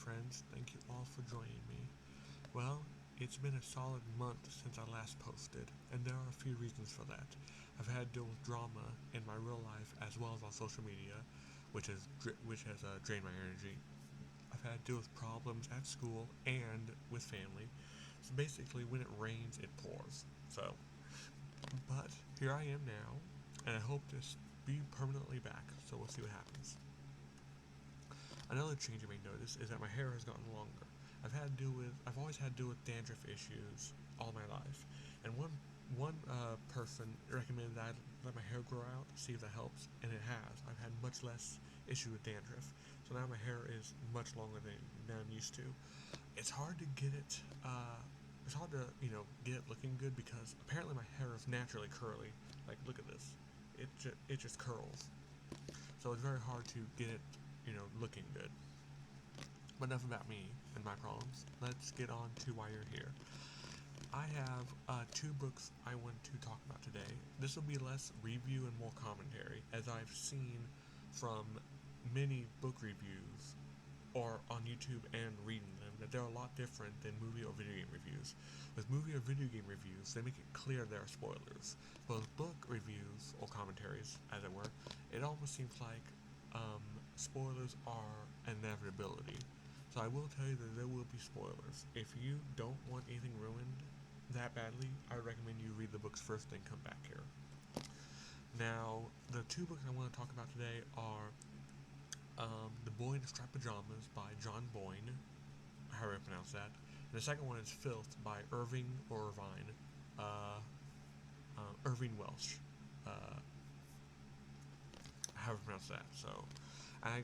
friends, thank you all for joining me. Well, it's been a solid month since I last posted, and there are a few reasons for that. I've had to deal with drama in my real life as well as on social media, which has drained my energy. I've had to deal with problems at school and with family. So basically, when it rains, it pours. But here I am now, and I hope to be permanently back. So we'll see what happens. Another change you may notice is that my hair has gotten longer. I've always had to deal with dandruff issues all my life, and one person recommended that I let my hair grow out, see if that helps, and it has. I've had much less issue with dandruff, so now my hair is much longer than I'm used to. It's hard to get it. It's hard to get it looking good because apparently my hair is naturally curly. Like look at this, it just curls. So it's very hard to get it looking good. But enough about me and my problems. Let's get on to why you're here. I have two books I want to talk about today. This will be less review and more commentary, as I've seen from many book reviews or on YouTube and reading them that they're a lot different than movie or video game reviews. With movie or video game reviews, they make it clear there are spoilers. But with book reviews or commentaries, as it were, it almost seems like spoilers are an inevitability. So I will tell you that there will be spoilers. If you don't want anything ruined that badly, I recommend you read the books first, then come back here. Now, the two books I want to talk about today are The Boy in Striped Pajamas by John Boyne, however I pronounce that. And the second one is Filth by Irving Welsh, however I pronounce that. And I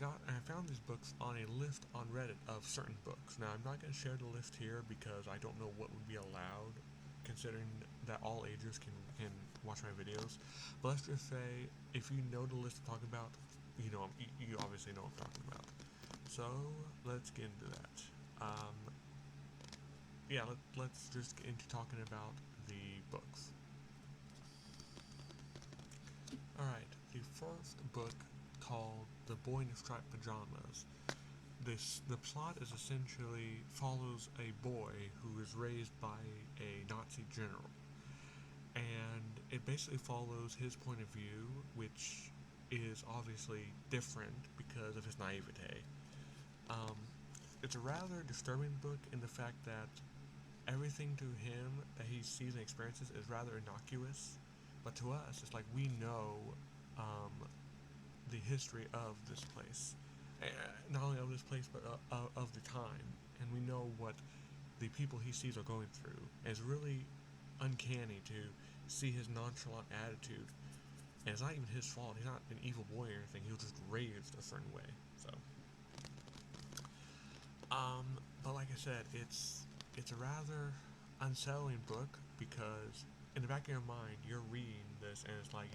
found these books on a list on Reddit of certain books. Now I'm not going to share the list here because I don't know what would be allowed, considering that all ages can watch my videos. But let's just say if you know the list I'm talking about, you obviously know what I'm talking about. So let's get into that. Let's just get into talking about the books. Alright, the first book, called The Boy in Striped Pajamas. The plot is essentially follows a boy who is raised by a Nazi general. And it basically follows his point of view, which is obviously different because of his naivete. It's a rather disturbing book in the fact that everything to him that he sees and experiences is rather innocuous, but to us, it's like we know the history of this place. Not only of this place, but of the time. And we know what the people he sees are going through. And it's really uncanny to see his nonchalant attitude. And it's not even his fault. He's not an evil boy or anything. He was just raised a certain way. But like I said, it's a rather unsettling book because in the back of your mind, you're reading this and it's like,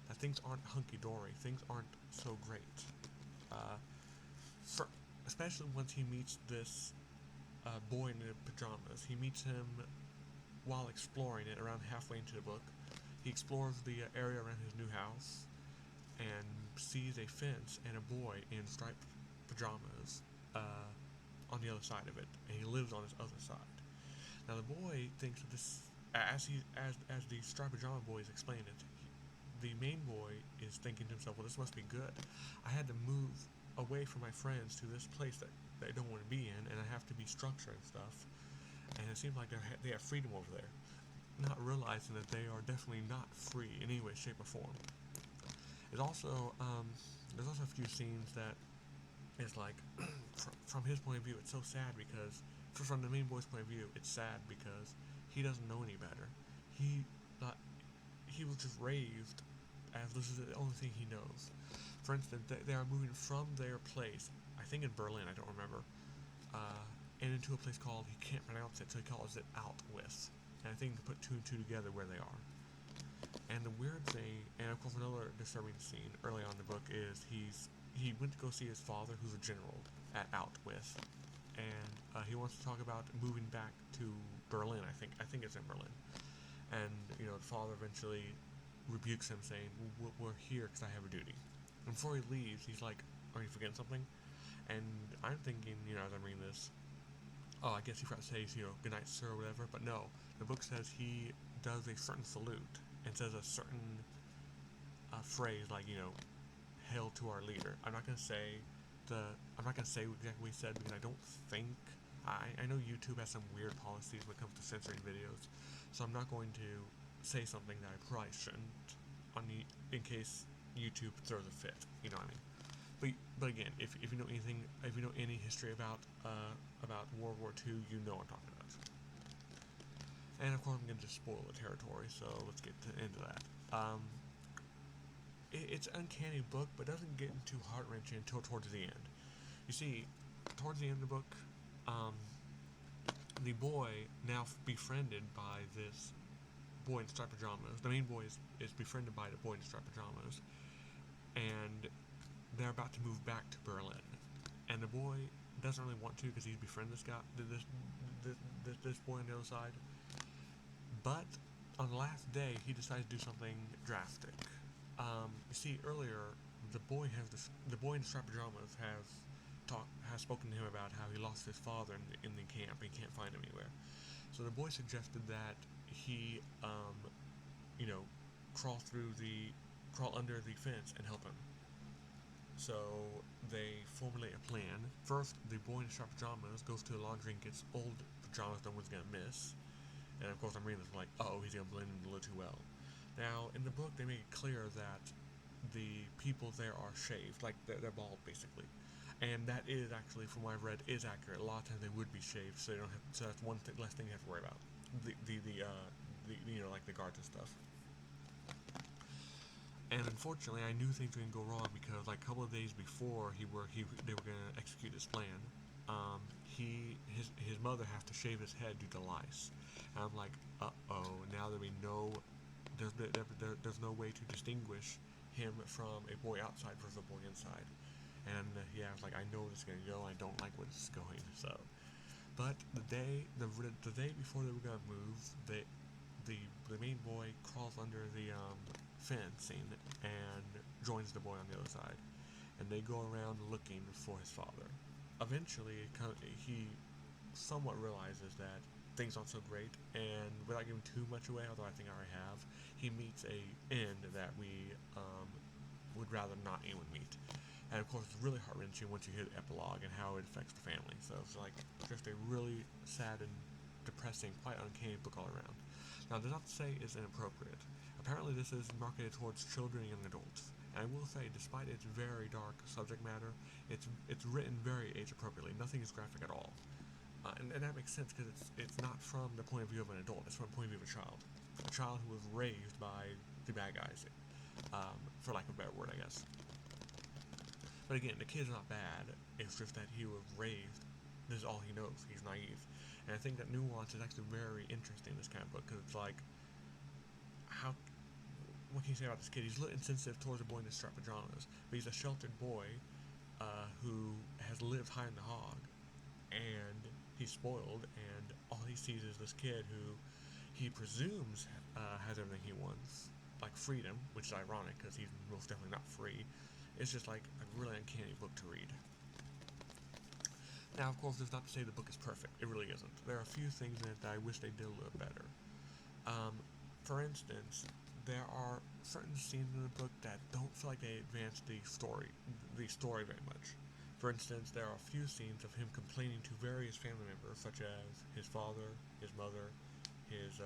that things aren't hunky-dory. Things aren't so great. Especially once he meets this boy in the pajamas. He meets him while exploring it around halfway into the book. He explores the area around his new house and sees a fence and a boy in striped pajamas on the other side of it. And he lives on his other side. Now the boy thinks that this, as the striped pajama boy is explaining it, the main boy is thinking to himself, well, this must be good. I had to move away from my friends to this place that they don't want to be in, and I have to be structured and stuff. And it seems like they have freedom over there, not realizing that they are definitely not free in any way, shape, or form. There's also a few scenes that is like, from his point of view, it's so sad because, from the main boy's point of view, it's sad because he doesn't know any better. He was just raised as this is the only thing he knows. For instance, they are moving from their place, I think in Berlin, I don't remember, and into a place called, he can't pronounce it, so he calls it Outwith. And I think to put two and two together where they are. And the weird thing, and of course another disturbing scene early on in the book is he went to go see his father, who's a general, at Outwith, and he wants to talk about moving back to Berlin. I think it's in Berlin. And the father eventually rebukes him, saying, "We're here because I have a duty." And before he leaves, he's like, "Are you forgetting something?" And I'm thinking, as I'm reading this, oh, I guess he forgot to say, good night, sir, or whatever. But no, the book says he does a certain salute and says a certain phrase like, hail to our leader. I'm not gonna say exactly what he said because I don't think I know YouTube has some weird policies when it comes to censoring videos, so I'm not going to say something that I probably shouldn't in case YouTube throws a fit. You know what I mean? But again, if you know anything, if you know any history about World War II, you know what I'm talking about. And of course, I'm going to just spoil the territory, so let's get into that. It's an uncanny book, but doesn't get into heart-wrenching until towards the end. You see, towards the end of the book, the boy, now befriended by this boy in striped pajamas, the main boy is befriended by the boy in striped pajamas, and they're about to move back to Berlin. And the boy doesn't really want to because he's befriended this boy on the other side. But on the last day, he decides to do something drastic. You see, earlier the boy in the striped pajamas has spoken to him about how he lost his father in the camp. He can't find him anywhere. So the boy suggested that he, crawl under the fence and help him. So they formulate a plan. First, the boy in the striped pajamas goes to the laundry and gets old pajamas no one's gonna miss. And of course, I'm reading this like, oh, he's gonna blend in a little too well. Now, in the book, they make it clear that the people there are shaved, like they're bald, basically. And that is actually, from what I've read, is accurate. A lot of times they would be shaved, so they don't have. So that's one less thing you have to worry about. Like the guards and stuff. And unfortunately, I knew things were gonna go wrong because, like, a couple of days before they were gonna execute this plan, his mother has to shave his head due to lice. And I'm like, now there'll be there's no way to distinguish him from a boy outside versus a boy inside. And I was like, I know this is gonna go. I don't like where this is going. So, but the day before they were gonna move, the main boy crawls under the fencing and joins the boy on the other side, and they go around looking for his father. Eventually, he somewhat realizes that things aren't so great, and without giving too much away, although I think I already have, he meets a end that we would rather not anyone meet. And of course, it's really heart-wrenching once you hear the epilogue and how it affects the family. So it's like just a really sad and depressing, quite uncanny book all around. Now, that's not to say it's inappropriate. Apparently, this is marketed towards children and young adults. And I will say, despite its very dark subject matter, it's written very age-appropriately. Nothing is graphic at all. And that makes sense because it's not from the point of view of an adult. It's from the point of view of a child who was raised by the bad guys, for lack of a better word, I guess. But again, the kid's not bad. It's just that he was raised. This is all he knows. He's naive. And I think that nuance is actually very interesting in this kind of book because it's like, what can you say about this kid? He's a little insensitive towards a boy in his striped pajamas, but he's a sheltered boy who has lived high in the hog, and he's spoiled, and all he sees is this kid who he presumes has everything he wants, like freedom, which is ironic because he's most definitely not free. It's just like a really uncanny book to read. Now, of course, that's not to say the book is perfect. It really isn't. There are a few things in it that I wish they did a little better. For instance, there are certain scenes in the book that don't feel like they advance the story very much. For instance, there are a few scenes of him complaining to various family members, such as his father, his mother, his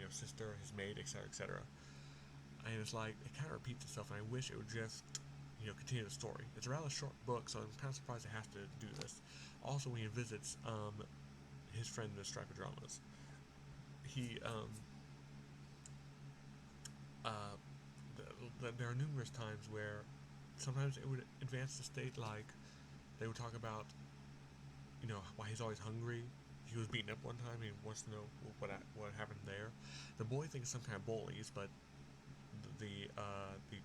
sister, his maid, etc., etc. And it's like, it kind of repeats itself, and I wish it would just, continue the story. It's a rather short book, so I'm kind of surprised it has to do this. Also, when he visits his friend in the striped pajamas, there are numerous times where sometimes it would advance the state, like they would talk about, why he's always hungry. He was beaten up one time, and he wants to know what happened there. The boy thinks some kind of bullies, but the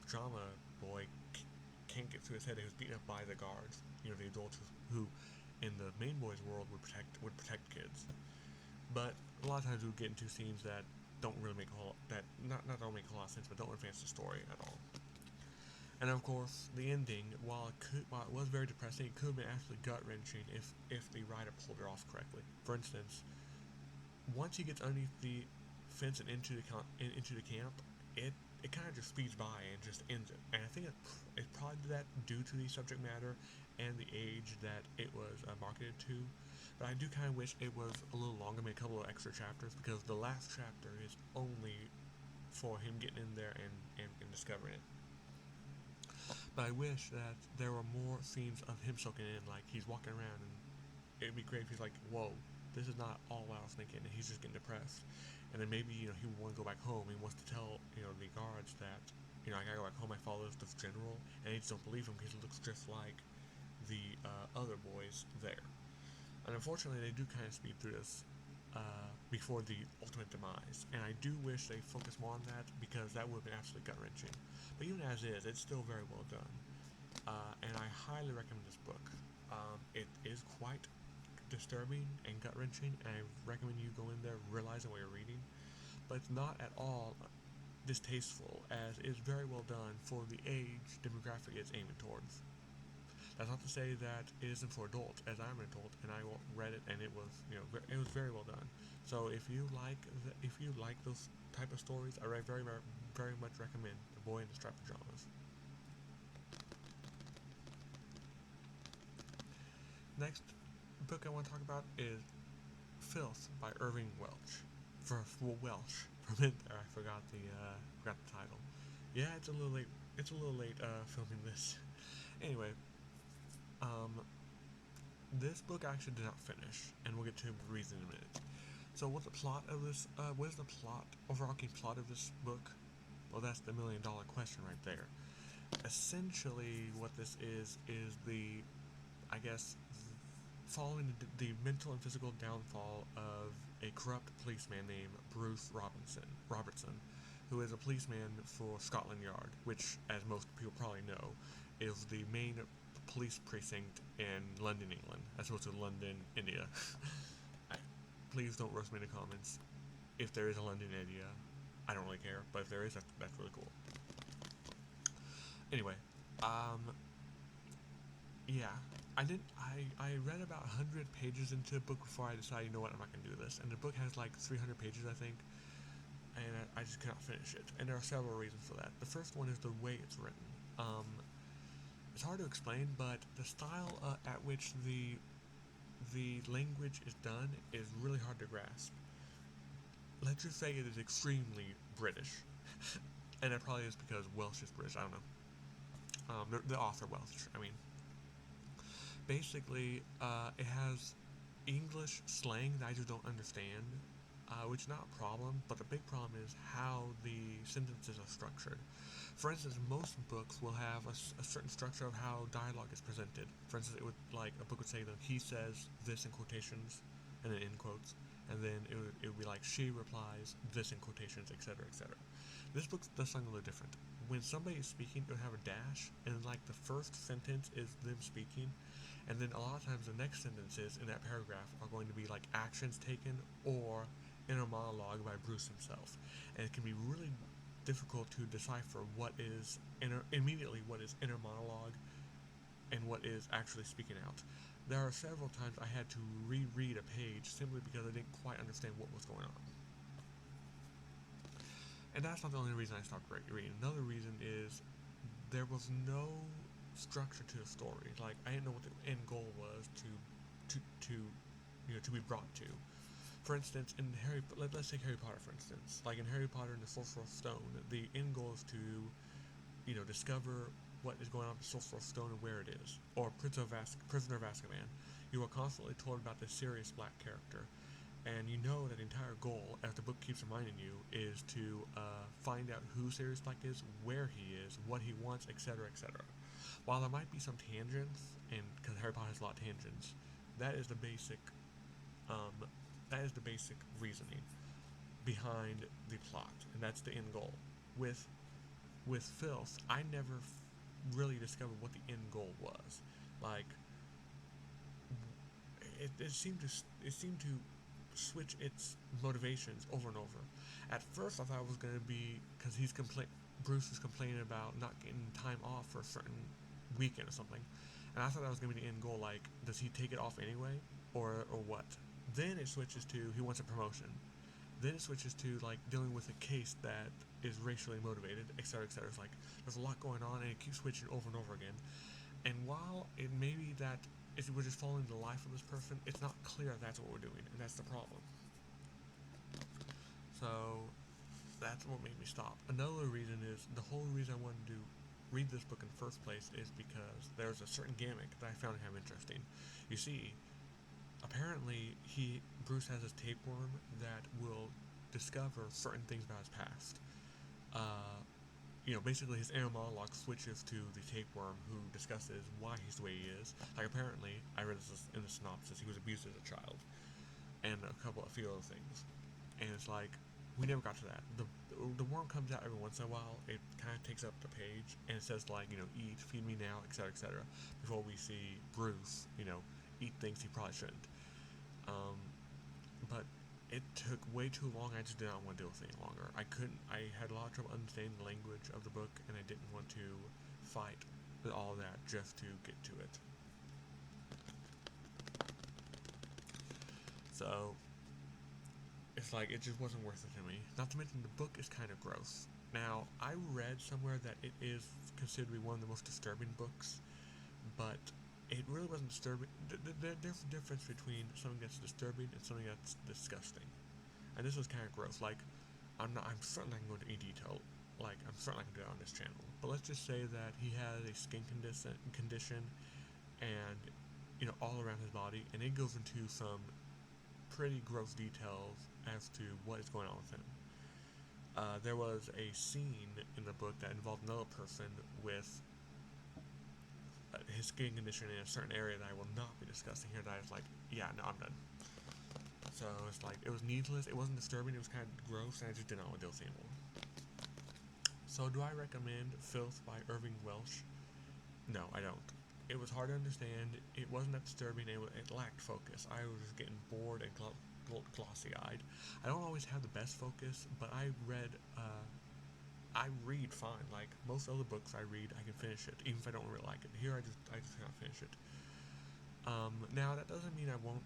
pajama boy can't get through his head that he was beaten up by the guards, the adults who in the main boy's world would protect kids. But a lot of times we would get into scenes that don't really make not make a whole lot of sense, but don't advance the story at all. And of course, the ending, while it was very depressing, it could have been actually gut wrenching if the writer pulled it off correctly. For instance, once he gets underneath the fence and into the camp, it it kind of just speeds by and just ends it. And I think it probably did that due to the subject matter and the age that it was marketed to. But I do kind of wish it was a little longer, maybe a couple of extra chapters, because the last chapter is only for him getting in there and discovering it. But I wish that there were more scenes of him soaking in, like he's walking around, and it'd be great if he's like, whoa, this is not all I was thinking, and he's just getting depressed. And then maybe, he would want to go back home. He wants to tell, the guards that, I gotta go back home, my father's this general, and they just don't believe him because he looks just like the other boys there. And unfortunately, they do kind of speed through this before the ultimate demise. And I do wish they focused more on that, because that would have been absolutely gut-wrenching. But even as is, it's still very well done. And I highly recommend this book. It is quite disturbing and gut-wrenching, and I recommend you go in there realizing what you're reading. But it's not at all distasteful, as it is very well done for the age demographic it's aiming towards. That's not to say that it isn't for adults, as I'm an adult, and I read it, and it was, it was very well done. So if you like those type of stories, I very, very much recommend The Boy in the Striped Pajamas. Next book I want to talk about is Filth by Irving Welsh. Welsh. For a minute there, I forgot the title. Yeah, it's a little late. It's a little late filming this. Anyway, this book I actually did not finish, and we'll get to the reason in a minute. So, what's the plot of this? What is the overarching plot of this book? Well, that's the million-dollar question right there. Essentially, what this is the, I guess, following the mental and physical downfall of a corrupt policeman named Bruce Robertson, who is a policeman for Scotland Yard, which, as most people probably know, is the main police precinct in London, England, as opposed to London, India. Please don't roast me in the comments. If there is a London, India, I don't really care, but if there is, that's really cool. Anyway, yeah, I read about 100 pages into the book before I decided, I'm not going to do this. And the book has like 300 pages, I think, and I just cannot finish it. And there are several reasons for that. The first one is the way it's written. It's hard to explain, but the style at which the language is done is really hard to grasp. Let's just say it is extremely British. And that probably is because Welsh is British, I don't know. The author Welsh, I mean. Basically, it has English slang that I just don't understand, which is not a problem, but the big problem is how the sentences are structured. For instance, most books will have a certain structure of how dialogue is presented. For instance, a book would say that he says this in quotations, and then in quotes, and then it would be like she replies this in quotations, etc., etc. This book does something a little different. When somebody is speaking, it would have a dash, and like the first sentence is them speaking, and then a lot of times the next sentences in that paragraph are going to be like actions taken or inner monologue by Bruce himself. And it can be really difficult to decipher what is immediately what is inner monologue and what is actually speaking out. There are several times I had to reread a page simply because I didn't quite understand what was going on. And that's not the only reason I stopped reading. Another reason is there was no structure to the story. Like, I didn't know what the end goal was to be brought to. For instance, let's take Harry Potter, for instance. Like in Harry Potter and the Sorcerer's Stone, the end goal is to, discover what is going on with the Sorcerer's Stone and where it is. Or Prisoner of Azkaban. You are constantly told about this Sirius Black character, and you know that the entire goal, as the book keeps reminding you, is to find out who Sirius Black is, where he is, what he wants, etc., etc. While there might be some tangents, and because Harry Potter has a lot of tangents, that is the basic reasoning behind the plot, and that's the end goal. With Filth, I never really discovered what the end goal was. Like, it seemed to switch its motivations over and over. At first, I thought it was going to be because Bruce is complaining about not getting time off for a certain weekend or something, and I thought that was going to be the end goal. Like, does he take it off anyway, or what? Then it switches to he wants a promotion. Then it switches to like dealing with a case that is racially motivated, etc., etc. It's like there's a lot going on, and it keeps switching over and over again. And while it may be that we're just following the life of this person, it's not clear that's what we're doing, and that's the problem. So that's what made me stop. Another reason is the whole reason I wanted to read this book in the first place is because there's a certain gimmick that I found kind of interesting. You see, apparently Bruce has this tapeworm that will discover certain things about his past. Basically his inner monologue switches to the tapeworm who discusses why he's the way he is. Like, apparently, I read this in the synopsis, he was abused as a child, and a few other things. And it's like, we never got to that. The worm comes out every once in a while. It kind of takes up the page, and it says, like, eat, feed me now, etc., etc., before we see Bruce, eat things he probably shouldn't. But it took way too long. I just did not want to deal with it any longer. I had a lot of trouble understanding the language of the book, and I didn't want to fight with all that just to get to it. So, it's like, it just wasn't worth it to me. Not to mention, the book is kind of gross. Now, I read somewhere that it is considered to be one of the most disturbing books, but it really wasn't disturbing. There's a difference between something that's disturbing and something that's disgusting. And this was kind of gross. Like, I'm certainly not going to go into detail. Like, I'm certainly not going to do it on this channel. But let's just say that he has a skin condition and, all around his body. And it goes into some pretty gross details as to what is going on with him. There was a scene in the book that involved another person with his skin condition in a certain area that I will not be discussing here, that I was like, yeah, no, I'm done. So it's like, it was needless, it wasn't disturbing, it was kind of gross, and I just did not want to deal with it anymore. So do I recommend Filth by Irving Welsh? No, I don't. It was hard to understand, it wasn't that disturbing, it lacked focus. I was just getting bored and glossy-eyed. I don't always have the best focus, but I read fine. Like, most other books I read, I can finish it, even if I don't really like it. Here, I just cannot finish it. Now, that doesn't mean I won't,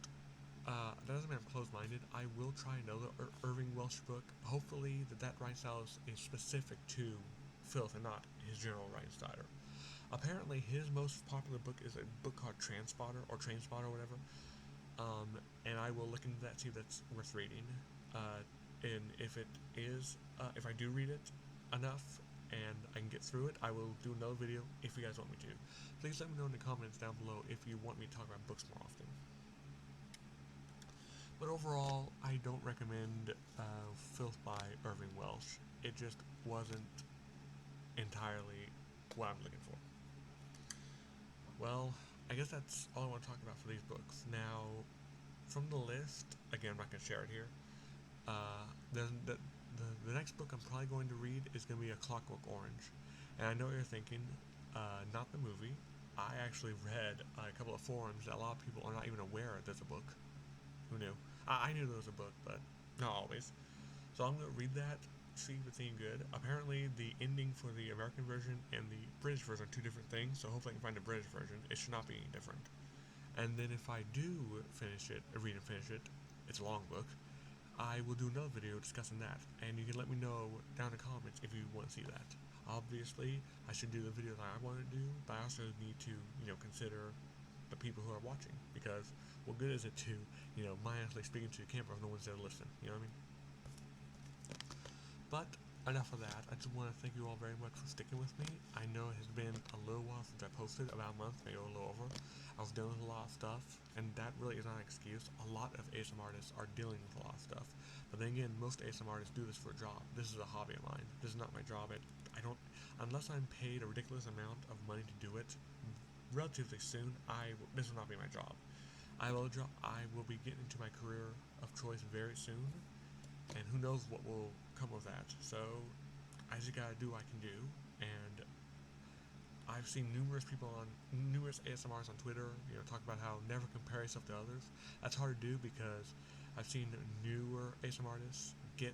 that doesn't mean I'm closed-minded. I will try another Irving Welsh book. Hopefully, that writing style is specific to Filth and not his general writing style. Apparently, his most popular book is a book called Trainspotter, or whatever. And I will look into that, see if that's worth reading. And if it is, if I do read it enough and I can get through it, I will do another video if you guys want me to. Please let me know in the comments down below if you want me to talk about books more often. But overall, I don't recommend Filth by Irving Welsh. It just wasn't entirely what I'm looking for. Well, I guess that's all I want to talk about for these books. Now, from the list, again, I'm not going to share it here, the next book I'm probably going to read is going to be A Clockwork Orange. And I know what you're thinking, not the movie. I actually read a couple of forums that a lot of people are not even aware there's a book. Who knew? I knew there was a book, but not always. So I'm going to read that, see if it's any good. Apparently, the ending for the American version and the British version are two different things, so hopefully I can find a British version. It should not be any different. And then if I do read and finish it, it's a long book, I will do another video discussing that, and you can let me know down in the comments if you want to see that. Obviously, I should do the video that I want to do, but I also need to, consider the people who are watching, because what good is it to, mindlessly speaking to the camera if no one's there to listen, you know what I mean? But enough of that. I just want to thank you all very much for sticking with me. I know it has been a little while since I posted, about a month, maybe a little over. I was dealing with a lot of stuff, and that really is not an excuse. A lot of ASMR artists are dealing with a lot of stuff. But then again, most ASMR artists do this for a job. This is a hobby of mine. This is not my job. Unless I'm paid a ridiculous amount of money to do it relatively soon, this will not be my job. I will be getting into my career of choice very soon, and who knows what will come of that. So I just gotta do what I can do, and I've seen numerous ASMRs on Twitter, talk about how never compare yourself to others. That's hard to do because I've seen newer ASMR artists get,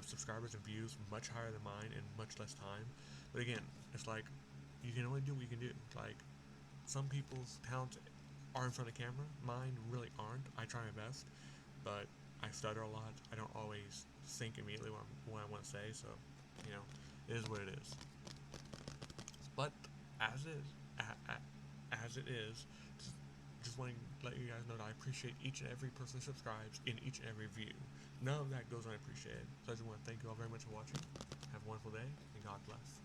subscribers and views much higher than mine in much less time. But again, it's like, you can only do what you can do. Like, some people's talents are in front of the camera. Mine really aren't. I try my best, but I stutter a lot. I don't always think immediately what I want to say, so, it is what it is. But, as it is, just wanting to let you guys know that I appreciate each and every person who subscribes in each and every view. None of that goes unappreciated. So I just want to thank you all very much for watching. Have a wonderful day, and God bless.